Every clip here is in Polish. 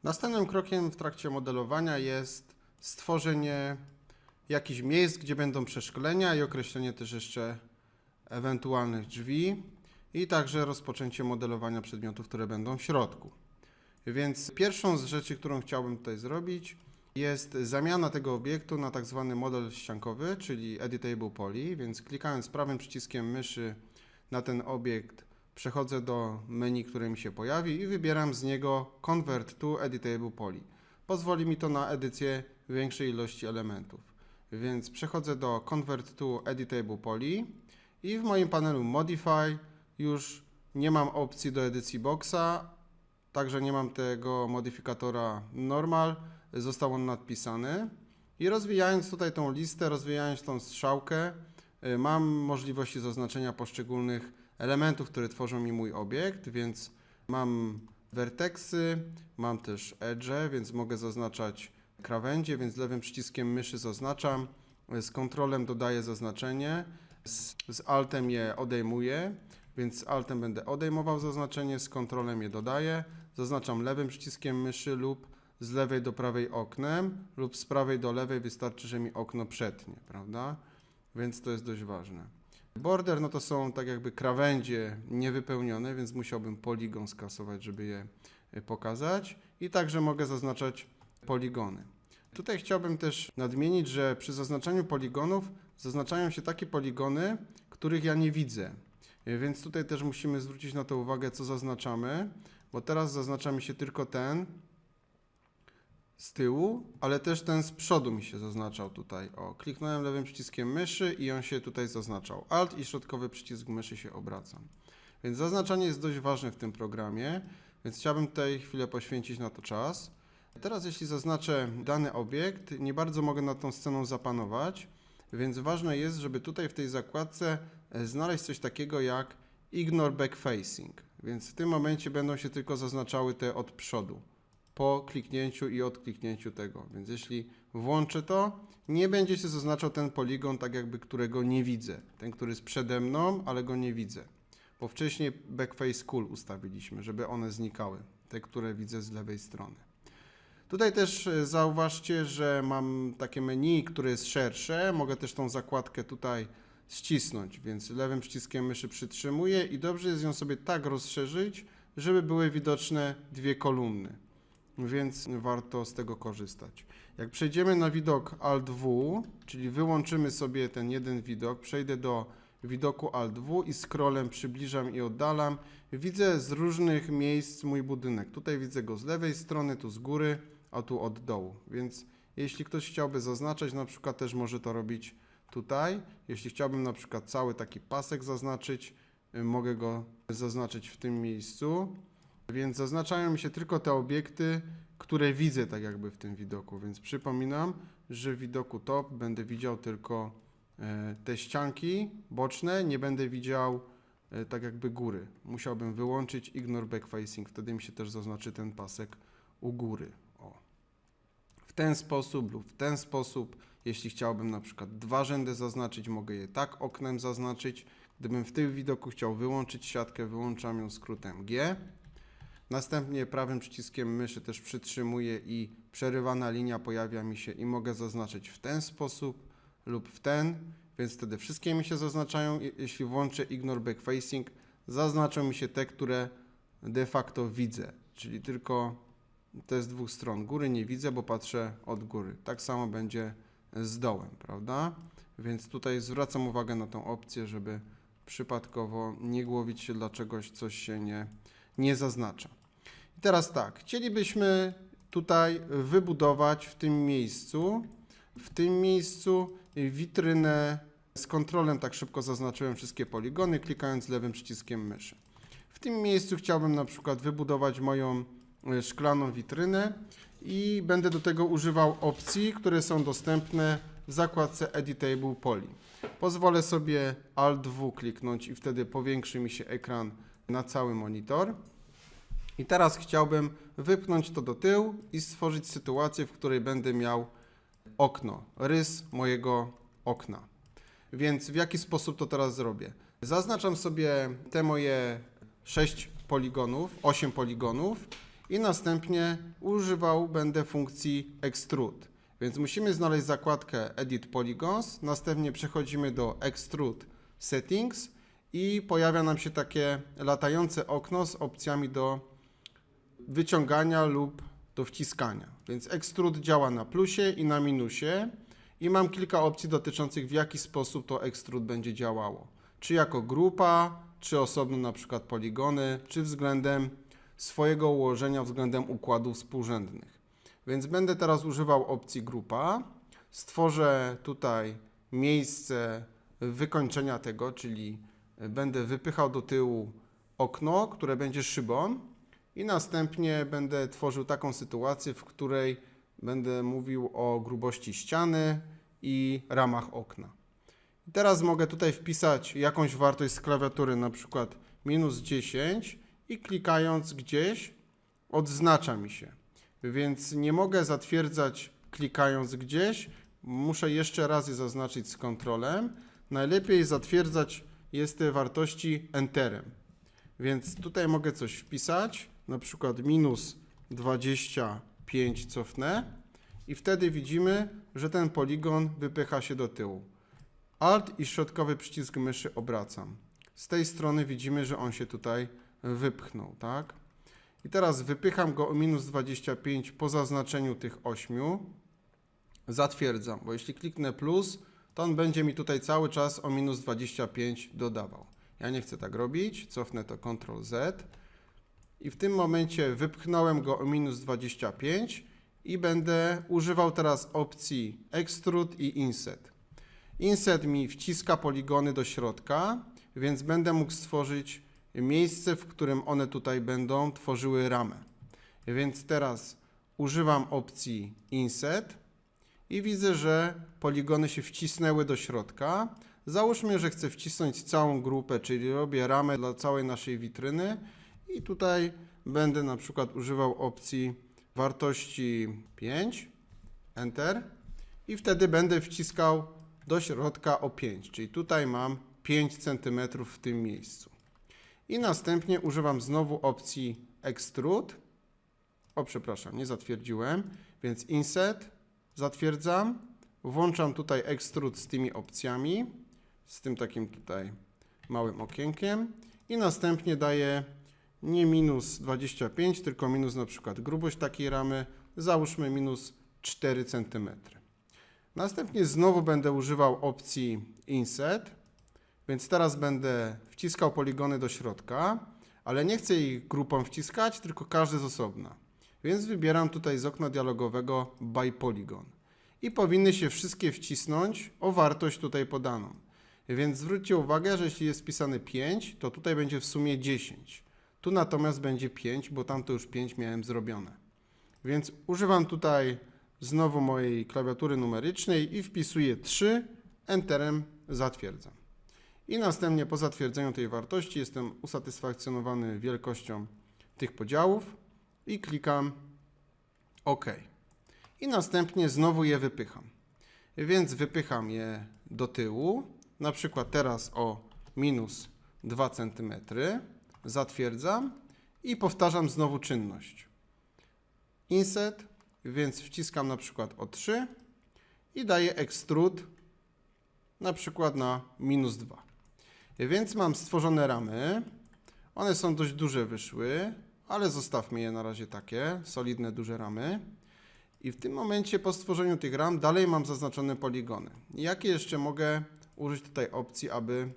Następnym krokiem w trakcie modelowania jest stworzenie jakichś miejsc, gdzie będą przeszklenia i określenie też jeszcze ewentualnych drzwi i także rozpoczęcie modelowania przedmiotów, które będą w środku. Więc pierwszą z rzeczy, którą chciałbym tutaj zrobić, jest zamiana tego obiektu na tak zwany model ściankowy, czyli Editable Poly, więc klikając prawym przyciskiem myszy na ten obiekt przechodzę do menu, które mi się pojawi i wybieram z niego Convert to Editable Poly. Pozwoli mi to na edycję większej ilości elementów. Więc przechodzę do Convert to Editable Poly i w moim panelu Modify już nie mam opcji do edycji boxa, także nie mam tego modyfikatora Normal, został on nadpisany. I rozwijając tutaj tą listę, rozwijając tą strzałkę, mam możliwości zaznaczenia poszczególnych elementów, które tworzą mi mój obiekt, więc mam vertexy, mam też edge, więc mogę zaznaczać krawędzie, więc lewym przyciskiem myszy zaznaczam, z kontrolem dodaję zaznaczenie, z altem je odejmuję, więc z altem będę odejmował zaznaczenie, z kontrolem je dodaję, zaznaczam lewym przyciskiem myszy lub z lewej do prawej oknem lub z prawej do lewej, wystarczy, że mi okno przetnie, prawda? Więc to jest dość ważne. Border no to są tak jakby krawędzie niewypełnione, więc musiałbym poligon skasować, żeby je pokazać i także mogę zaznaczać poligony. Tutaj chciałbym też nadmienić, że przy zaznaczaniu poligonów zaznaczają się takie poligony, których ja nie widzę. Więc tutaj też musimy zwrócić na to uwagę, co zaznaczamy, bo teraz zaznacza mi się tylko ten z tyłu, ale też ten z przodu mi się zaznaczał tutaj. O, kliknąłem lewym przyciskiem myszy i on się tutaj zaznaczał. Alt i środkowy przycisk myszy się obracam. Więc zaznaczanie jest dość ważne w tym programie, więc chciałbym tutaj chwilę poświęcić na to czas. Teraz jeśli zaznaczę dany obiekt, nie bardzo mogę nad tą sceną zapanować, więc ważne jest, żeby tutaj w tej zakładce znaleźć coś takiego jak Ignore Backfacing. Więc w tym momencie będą się tylko zaznaczały te od przodu po kliknięciu i odkliknięciu tego. Więc jeśli włączę to, nie będzie się zaznaczał ten poligon, tak jakby którego nie widzę. Ten, który jest przede mną, ale go nie widzę. Bo wcześniej Backface Cool ustawiliśmy, żeby one znikały. Te, które widzę z lewej strony. Tutaj też zauważcie, że mam takie menu, które jest szersze. Mogę też tą zakładkę tutaj ścisnąć, więc lewym przyciskiem myszy przytrzymuję i dobrze jest ją sobie tak rozszerzyć, żeby były widoczne dwie kolumny. Więc warto z tego korzystać. Jak przejdziemy na widok Alt-W, czyli wyłączymy sobie ten jeden widok, przejdę do widoku Alt-W i scrollem przybliżam i oddalam, widzę z różnych miejsc mój budynek. Tutaj widzę go z lewej strony, tu z góry, a tu od dołu. Więc jeśli ktoś chciałby zaznaczać, na przykład też może to robić tutaj. Jeśli chciałbym na przykład cały taki pasek zaznaczyć, mogę go zaznaczyć w tym miejscu. Więc zaznaczają mi się tylko te obiekty, które widzę tak jakby w tym widoku. Więc przypominam, że w widoku top będę widział tylko te ścianki boczne, nie będę widział tak jakby góry. Musiałbym wyłączyć Ignore Backfacing, wtedy mi się też zaznaczy ten pasek u góry. O. W ten sposób lub w ten sposób, jeśli chciałbym na przykład dwa rzędy zaznaczyć, mogę je tak oknem zaznaczyć. Gdybym w tym widoku chciał wyłączyć siatkę, wyłączam ją skrótem G. Następnie prawym przyciskiem myszy też przytrzymuję i przerywana linia pojawia mi się i mogę zaznaczyć w ten sposób lub w ten, więc wtedy wszystkie mi się zaznaczają. Jeśli włączę Ignore Backfacing, zaznaczą mi się te, które de facto widzę, czyli tylko te z dwóch stron. Góry nie widzę, bo patrzę od góry. Tak samo będzie z dołem, prawda? Więc tutaj zwracam uwagę na tą opcję, żeby przypadkowo nie głowić się, dlaczego coś się nie zaznacza. I teraz tak, chcielibyśmy tutaj wybudować w tym miejscu witrynę z kontrolem, tak szybko zaznaczyłem wszystkie poligony, klikając lewym przyciskiem myszy. W tym miejscu chciałbym na przykład wybudować moją szklaną witrynę i będę do tego używał opcji, które są dostępne w zakładce Editable Poly. Pozwolę sobie Alt-W kliknąć i wtedy powiększy mi się ekran na cały monitor. I teraz chciałbym wypchnąć to do tyłu i stworzyć sytuację, w której będę miał okno, rys mojego okna. Więc w jaki sposób to teraz zrobię? Zaznaczam sobie te moje 8 poligonów i następnie używał będę funkcji Extrude. Więc musimy znaleźć zakładkę Edit Polygons, następnie przechodzimy do Extrude Settings i pojawia nam się takie latające okno z opcjami do wyciągania lub do wciskania. Więc Extrude działa na plusie i na minusie i mam kilka opcji dotyczących w jaki sposób to Extrude będzie działało. Czy jako grupa, czy osobno na przykład poligony, czy względem swojego ułożenia, względem układów współrzędnych. Więc będę teraz używał opcji grupa. Stworzę tutaj miejsce wykończenia tego, czyli będę wypychał do tyłu okno, które będzie szybą i następnie będę tworzył taką sytuację, w której będę mówił o grubości ściany i ramach okna. I teraz mogę tutaj wpisać jakąś wartość z klawiatury, na przykład -10 i klikając gdzieś odznacza mi się. Więc nie mogę zatwierdzać klikając gdzieś, muszę jeszcze raz je zaznaczyć z kontrolem. Najlepiej zatwierdzać jest te wartości Enterem. Więc tutaj mogę coś wpisać, na przykład -25 cofnę i wtedy widzimy, że ten poligon wypycha się do tyłu. Alt i środkowy przycisk myszy obracam. Z tej strony widzimy, że on się tutaj wypchnął, tak? I teraz wypycham go o -25 po zaznaczeniu tych 8. Zatwierdzam, bo jeśli kliknę plus, to on będzie mi tutaj cały czas o -25 dodawał. Ja nie chcę tak robić, cofnę to Ctrl Z i w tym momencie wypchnąłem go o -25 i będę używał teraz opcji Extrude i Inset. Inset mi wciska poligony do środka, więc będę mógł stworzyć miejsce, w którym one tutaj będą tworzyły ramę. Więc teraz używam opcji Inset i widzę, że poligony się wcisnęły do środka. Załóżmy, że chcę wcisnąć całą grupę, czyli robię ramę dla całej naszej witryny i tutaj będę na przykład używał opcji wartości 5, Enter i wtedy będę wciskał do środka o 5, czyli tutaj mam 5 cm w tym miejscu. I następnie używam znowu opcji Extrude. O, przepraszam, nie zatwierdziłem, więc Inset, zatwierdzam, włączam tutaj Extrude z tymi opcjami, z tym takim tutaj małym okienkiem i następnie daję nie -25, tylko minus na przykład grubość takiej ramy, załóżmy -4 cm. Następnie znowu będę używał opcji Inset, więc teraz będę wciskał poligony do środka, ale nie chcę ich grupą wciskać, tylko każdy z osobna. Więc wybieram tutaj z okna dialogowego By Polygon. I powinny się wszystkie wcisnąć o wartość tutaj podaną. Więc zwróćcie uwagę, że jeśli jest wpisane 5, to tutaj będzie w sumie 10. Tu natomiast będzie 5, bo tamto już 5 miałem zrobione. Więc używam tutaj znowu mojej klawiatury numerycznej i wpisuję 3, Enterem zatwierdzam. I następnie po zatwierdzeniu tej wartości jestem usatysfakcjonowany wielkością tych podziałów i klikam OK. I następnie znowu je wypycham. Więc wypycham je do tyłu, na przykład teraz o -2 cm, zatwierdzam i powtarzam znowu czynność. Inset, więc wciskam na przykład o 3 i daję Extrude na przykład na -2. Więc mam stworzone ramy, one są dość duże wyszły, ale zostawmy je na razie takie, solidne, duże ramy. I w tym momencie po stworzeniu tych ram dalej mam zaznaczone poligony. Jakie jeszcze mogę użyć tutaj opcji, aby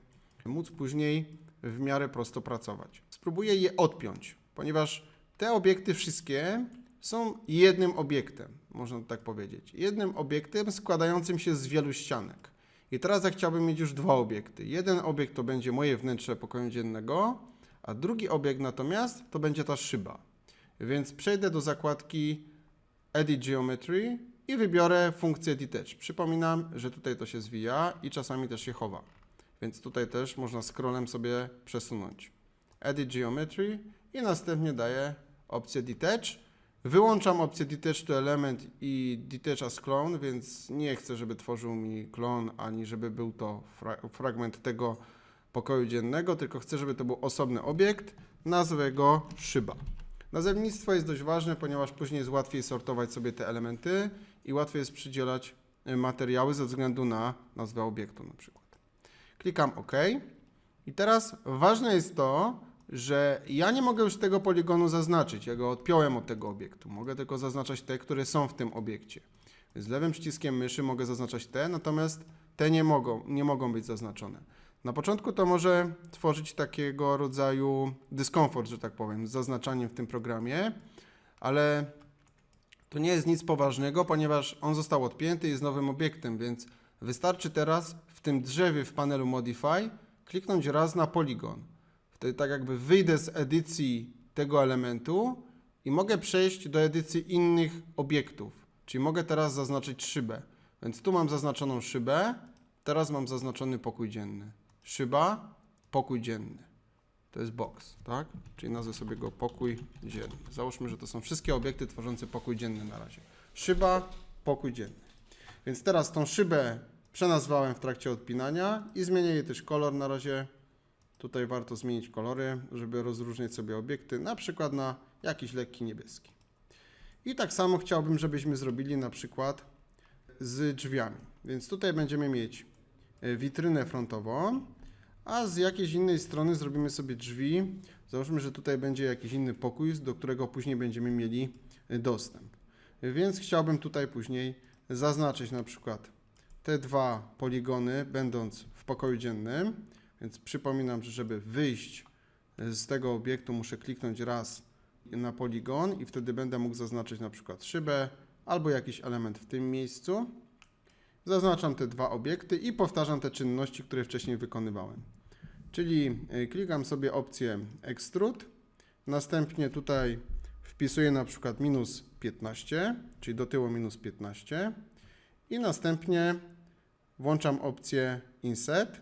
móc później w miarę prosto pracować? Spróbuję je odpiąć, ponieważ te obiekty wszystkie są jednym obiektem, można tak powiedzieć. Jednym obiektem składającym się z wielu ścianek. I teraz ja chciałbym mieć już dwa obiekty. Jeden obiekt to będzie moje wnętrze pokoju dziennego, a drugi obiekt natomiast to będzie ta szyba. Więc przejdę do zakładki Edit Geometry i wybiorę funkcję Detach. Przypominam, że tutaj to się zwija i czasami też się chowa. Więc tutaj też można scrollem sobie przesunąć. Edit Geometry i następnie daję opcję Detach. Wyłączam opcję Detach to Element i Detach as Clone, więc nie chcę, żeby tworzył mi klon, ani żeby był to fragment tego pokoju dziennego, tylko chcę, żeby to był osobny obiekt. Nazwę go szyba. Nazewnictwo jest dość ważne, ponieważ później jest łatwiej sortować sobie te elementy i łatwiej jest przydzielać materiały ze względu na nazwę obiektu na przykład. Klikam OK. I teraz ważne jest to, że ja nie mogę już tego poligonu zaznaczyć. Ja go odpiąłem od tego obiektu. Mogę tylko zaznaczać te, które są w tym obiekcie. Więc lewym przyciskiem myszy mogę zaznaczać te, natomiast te nie mogą być zaznaczone. Na początku to może tworzyć takiego rodzaju dyskomfort, że tak powiem, z zaznaczaniem w tym programie, ale to nie jest nic poważnego, ponieważ on został odpięty i jest nowym obiektem, więc wystarczy teraz w tym drzewie w panelu Modify kliknąć raz na poligon. Wtedy tak jakby wyjdę z edycji tego elementu i mogę przejść do edycji innych obiektów. Czyli mogę teraz zaznaczyć szybę. Więc tu mam zaznaczoną szybę, teraz mam zaznaczony pokój dzienny. Szyba, pokój dzienny. To jest box, tak? Czyli nazwę sobie go pokój dzienny. Załóżmy, że to są wszystkie obiekty tworzące pokój dzienny na razie. Szyba, pokój dzienny. Więc teraz tą szybę przenazwałem w trakcie odpinania i zmienię jej też kolor na razie. Tutaj warto zmienić kolory, żeby rozróżniać sobie obiekty, na przykład na jakiś lekki niebieski. I tak samo chciałbym, żebyśmy zrobili na przykład z drzwiami. Więc tutaj będziemy mieć witrynę frontową, a z jakiejś innej strony zrobimy sobie drzwi. Załóżmy, że tutaj będzie jakiś inny pokój, do którego później będziemy mieli dostęp. Więc chciałbym tutaj później zaznaczyć na przykład te dwa poligony, będąc w pokoju dziennym. Więc przypominam, że żeby wyjść z tego obiektu, muszę kliknąć raz na poligon i wtedy będę mógł zaznaczyć na przykład szybę albo jakiś element w tym miejscu. Zaznaczam te dwa obiekty i powtarzam te czynności, które wcześniej wykonywałem. Czyli klikam sobie opcję Extrude, następnie tutaj wpisuję na przykład minus 15, czyli do tyłu minus 15 i następnie włączam opcję Insert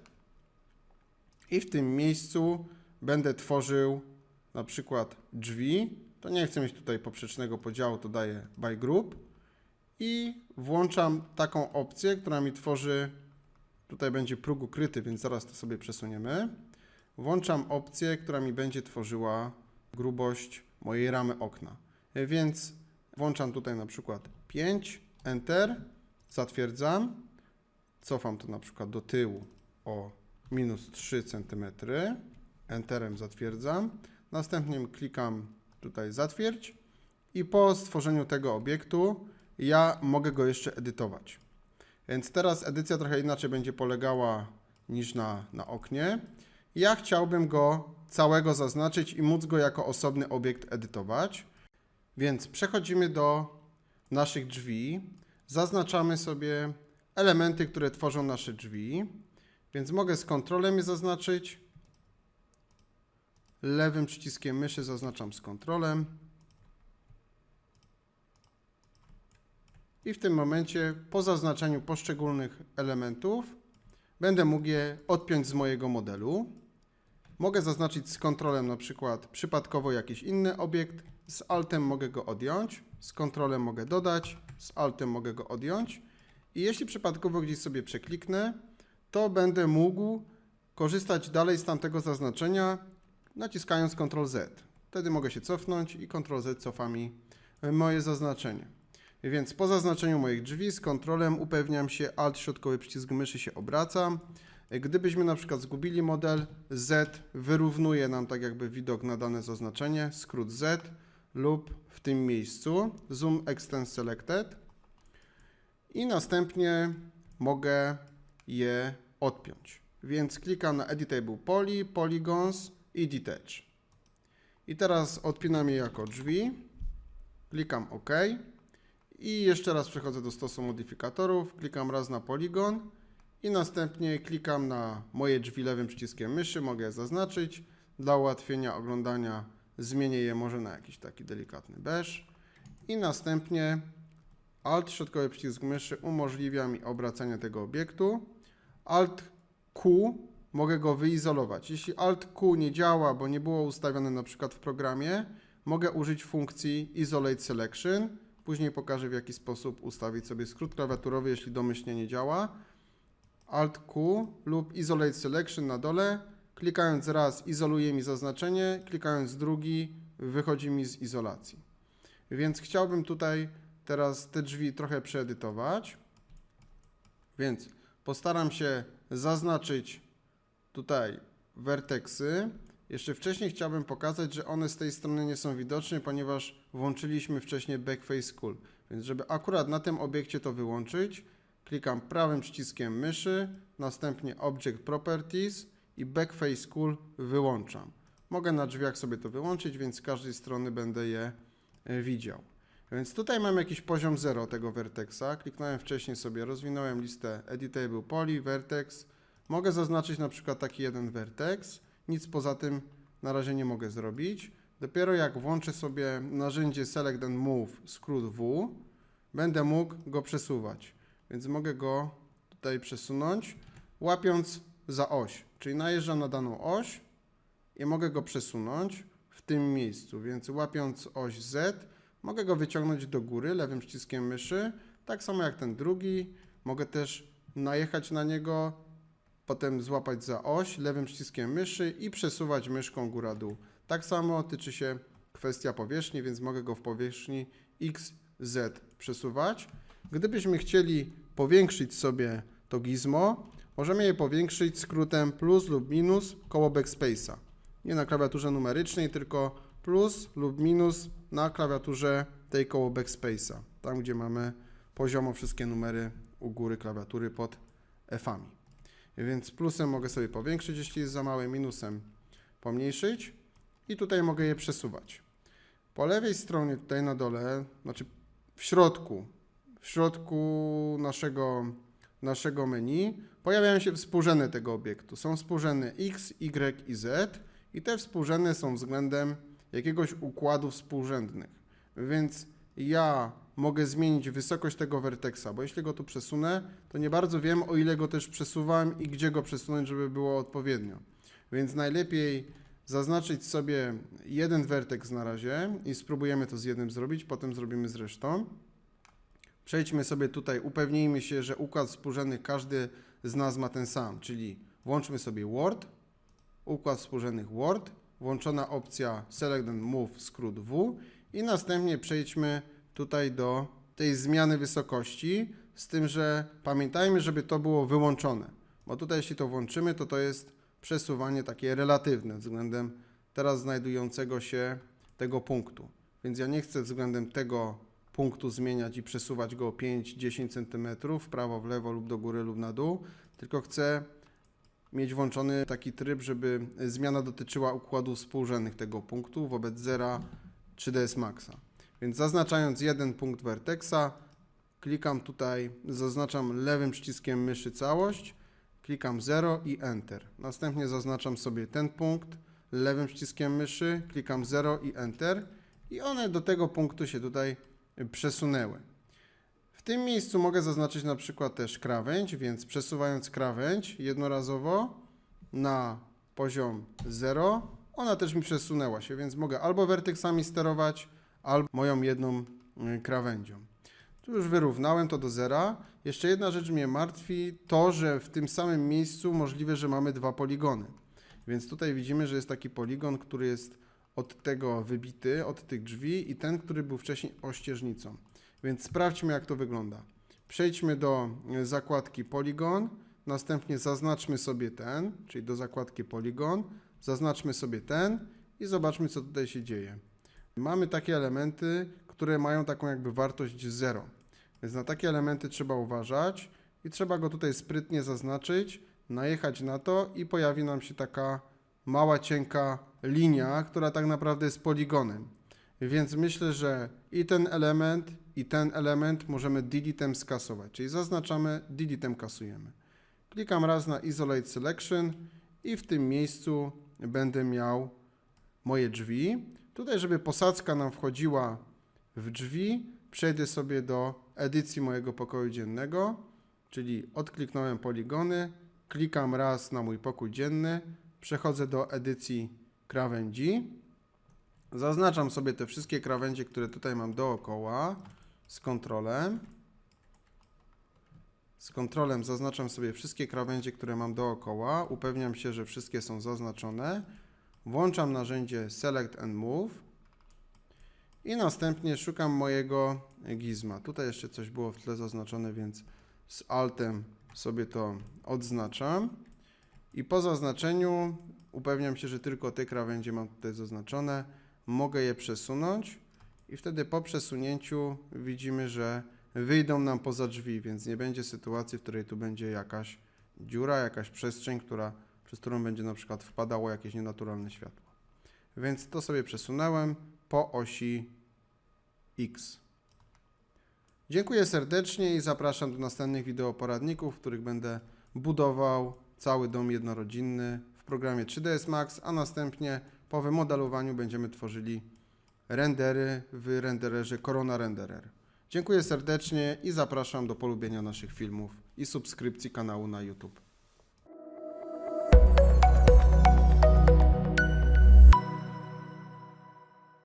i w tym miejscu będę tworzył na przykład drzwi. To nie chcę mieć tutaj poprzecznego podziału, to daję by group i włączam taką opcję, która mi tworzy, tutaj będzie próg ukryty, więc zaraz to sobie przesuniemy. Włączam opcję, która mi będzie tworzyła grubość mojej ramy okna. Więc włączam tutaj na przykład 5, Enter, zatwierdzam, cofam to na przykład do tyłu o minus 3 cm, Enterem zatwierdzam, następnie klikam tutaj zatwierdź i po stworzeniu tego obiektu ja mogę go jeszcze edytować. Więc teraz edycja trochę inaczej będzie polegała niż na oknie. Ja chciałbym go całego zaznaczyć i móc go jako osobny obiekt edytować. Więc przechodzimy do naszych drzwi, zaznaczamy sobie elementy, które tworzą nasze drzwi. Więc mogę z kontrolem je zaznaczyć. Lewym przyciskiem myszy zaznaczam z kontrolem. I w tym momencie po zaznaczeniu poszczególnych elementów będę mógł je odpiąć z mojego modelu. Mogę zaznaczyć z kontrolem na przykład przypadkowo jakiś inny obiekt. Z Altem mogę go odjąć. Z kontrolem mogę dodać. Z Altem mogę go odjąć. I jeśli przypadkowo gdzieś sobie przekliknę, to będę mógł korzystać dalej z tamtego zaznaczenia, naciskając Ctrl+Z. Wtedy mogę się cofnąć i Ctrl+Z cofa mi moje zaznaczenie. Więc po zaznaczeniu moich drzwi z kontrolem upewniam się, Alt środkowy przycisk myszy się obraca. Gdybyśmy na przykład zgubili model, Z wyrównuje nam tak jakby widok na dane zaznaczenie, skrót Z lub w tym miejscu Zoom Extend Selected i następnie mogę je odpiąć. Więc klikam na Editable Poly, Polygons i Detach. I teraz odpinam je jako drzwi. Klikam OK. I jeszcze raz przechodzę do stosu modyfikatorów. Klikam raz na poligon i następnie klikam na moje drzwi lewym przyciskiem myszy. Mogę je zaznaczyć. Dla ułatwienia oglądania zmienię je może na jakiś taki delikatny beż. I następnie Alt środkowy przycisk myszy umożliwia mi obracanie tego obiektu. Alt Q mogę go wyizolować. Jeśli Alt Q nie działa, bo nie było ustawione na przykład w programie, mogę użyć funkcji Isolate Selection. Później pokażę, w jaki sposób ustawić sobie skrót klawiaturowy, jeśli domyślnie nie działa. Alt Q lub Isolate Selection na dole. Klikając raz izoluje mi zaznaczenie, klikając drugi wychodzi mi z izolacji. Więc chciałbym tutaj teraz te drzwi trochę przeedytować. Więc postaram się zaznaczyć tutaj werteksy. Jeszcze wcześniej chciałbym pokazać, że one z tej strony nie są widoczne, ponieważ włączyliśmy wcześniej Backface Cool. Więc żeby akurat na tym obiekcie to wyłączyć, klikam prawym przyciskiem myszy, następnie Object Properties i Backface Cool wyłączam. Mogę na drzwiach sobie to wyłączyć, więc z każdej strony będę je widział. Więc tutaj mam jakiś poziom 0 tego werteksa. Kliknąłem wcześniej sobie, rozwinąłem listę Editable Poly, Vertex. Mogę zaznaczyć na przykład taki jeden werteks. Nic poza tym na razie nie mogę zrobić. Dopiero jak włączę sobie narzędzie Select and Move, skrót W, będę mógł go przesuwać. Więc mogę go tutaj przesunąć, łapiąc za oś. Czyli najeżdżam na daną oś i mogę go przesunąć w tym miejscu. Więc łapiąc oś Z, mogę go wyciągnąć do góry lewym przyciskiem myszy. Tak samo jak ten drugi. Mogę też najechać na niego, potem złapać za oś lewym przyciskiem myszy i przesuwać myszką góra-dół. Tak samo tyczy się kwestia powierzchni, więc mogę go w powierzchni X, Z przesuwać. Gdybyśmy chcieli powiększyć sobie to gizmo, możemy je powiększyć skrótem plus lub minus koło backspace'a. Nie na klawiaturze numerycznej, tylko plus lub minus na klawiaturze tej koło backspace'a. Tam, gdzie mamy poziomo wszystkie numery u góry klawiatury pod F-ami. Więc plusem mogę sobie powiększyć, jeśli jest za małe, minusem pomniejszyć i tutaj mogę je przesuwać. Po lewej stronie tutaj na dole, znaczy w środku naszego menu pojawiają się współrzędne tego obiektu. Są współrzędne X, Y i Z i te współrzędne są względem jakiegoś układu współrzędnych. Więc ja mogę zmienić wysokość tego werteksa, bo jeśli go tu przesunę, to nie bardzo wiem, o ile go też przesuwam i gdzie go przesunąć, żeby było odpowiednio. Więc najlepiej zaznaczyć sobie jeden werteks na razie i spróbujemy to z jednym zrobić, potem zrobimy z resztą. Przejdźmy sobie tutaj, upewnijmy się, że układ współrzędnych każdy z nas ma ten sam, czyli włączmy sobie Word, układ współrzędnych Word, włączona opcja Select and Move, skrót W i następnie przejdźmy tutaj do tej zmiany wysokości, z tym, że pamiętajmy, żeby to było wyłączone, bo tutaj jeśli to włączymy, to jest przesuwanie takie relatywne względem teraz znajdującego się tego punktu. Więc ja nie chcę względem tego punktu zmieniać i przesuwać go o 5-10 cm w prawo, w lewo lub do góry lub na dół, tylko chcę mieć włączony taki tryb, żeby zmiana dotyczyła układu współrzędnych tego punktu wobec zera 3ds Maxa. Więc zaznaczając jeden punkt werteksa, klikam tutaj, zaznaczam lewym przyciskiem myszy całość, klikam 0 i Enter. Następnie zaznaczam sobie ten punkt lewym przyciskiem myszy, klikam 0 i Enter i one do tego punktu się tutaj przesunęły. W tym miejscu mogę zaznaczyć na przykład też krawędź, więc przesuwając krawędź jednorazowo na poziom 0, ona też mi przesunęła się, więc mogę albo werteksami sterować, albo moją jedną krawędzią. Tu już wyrównałem to do zera. Jeszcze jedna rzecz mnie martwi, to, że w tym samym miejscu możliwe, że mamy dwa poligony. Więc tutaj widzimy, że jest taki poligon, który jest od tego wybity, od tych drzwi i ten, który był wcześniej ościeżnicą. Więc sprawdźmy, jak to wygląda. Przejdźmy do zakładki Polygon, następnie zaznaczmy sobie ten, czyli do zakładki Polygon, zaznaczmy sobie ten i zobaczmy, co tutaj się dzieje. Mamy takie elementy, które mają taką jakby wartość 0. Więc na takie elementy trzeba uważać i trzeba go tutaj sprytnie zaznaczyć, najechać na to i pojawi nam się taka mała, cienka linia, która tak naprawdę jest poligonem. Więc myślę, że i ten element możemy deletem skasować, czyli zaznaczamy, deletem kasujemy. Klikam raz na Isolate Selection i w tym miejscu będę miał moje drzwi. Tutaj, żeby posadzka nam wchodziła w drzwi, przejdę sobie do edycji mojego pokoju dziennego, czyli odkliknąłem poligony, klikam raz na mój pokój dzienny, przechodzę do edycji krawędzi, zaznaczam sobie te wszystkie krawędzie, które tutaj mam dookoła z kontrolem. Z kontrolem zaznaczam sobie wszystkie krawędzie, które mam dookoła, upewniam się, że wszystkie są zaznaczone. Włączam narzędzie Select and Move I następnie szukam mojego gizma. Tutaj jeszcze coś było w tle zaznaczone, więc z Altem sobie to odznaczam. I po zaznaczeniu upewniam się, że tylko te krawędzie mam tutaj zaznaczone. Mogę je przesunąć i wtedy po przesunięciu widzimy, że wyjdą nam poza drzwi, więc nie będzie sytuacji, w której tu będzie jakaś dziura, jakaś przestrzeń, przez którą będzie na przykład wpadało jakieś nienaturalne światło. Więc to sobie przesunąłem po osi X. Dziękuję serdecznie i zapraszam do następnych wideoporadników, w których będę budował cały dom jednorodzinny w programie 3ds Max, a następnie po wymodelowaniu będziemy tworzyli rendery w rendererze Corona Renderer. Dziękuję serdecznie i zapraszam do polubienia naszych filmów i subskrypcji kanału na YouTube.